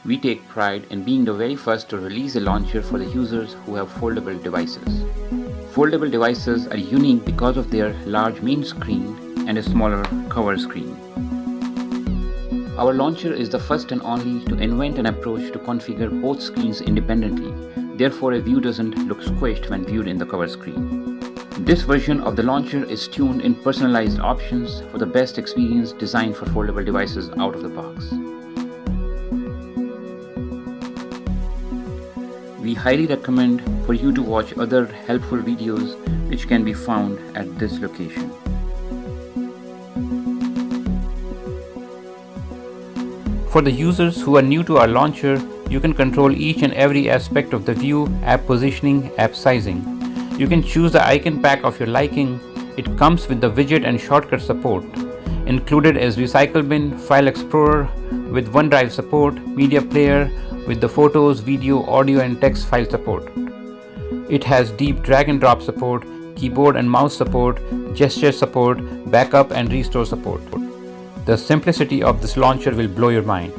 We take pride in being the very first to release a launcher for the users who have foldable devices. Foldable devices are unique because of their large main screen and a smaller cover screen. Our launcher is the first and only to invent an approach to configure both screens independently, therefore a view doesn't look squished when viewed in the cover screen. This version of the launcher is tuned in personalized options for the best experience designed for foldable devices out of the box. We highly recommend for you to watch other helpful videos which can be found at this location. For the users who are new to our launcher, you can control each and every aspect of the view, app positioning, app sizing. You can choose the icon pack of your liking. It comes with the widget and shortcut support. Included is Recycle Bin, File Explorer with OneDrive support, Media Player with the photos, video, audio and text file support. It has deep drag and drop support, keyboard and mouse support, gesture support, backup and restore support. The simplicity of this launcher will blow your mind.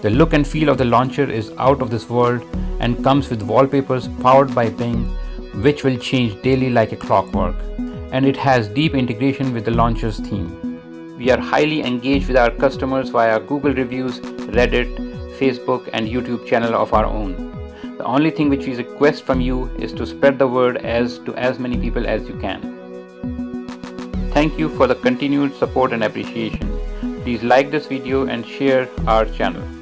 The look and feel of the launcher is out of this world and comes with wallpapers powered by Bing, which will change daily like a clockwork. And it has deep integration with the launcher's theme. We are highly engaged with our customers via Google reviews, Reddit, Facebook and YouTube channel of our own. The only thing which we request from you is to spread the word to as many people as you can. Thank you for the continued support and appreciation. Please like this video and share our channel.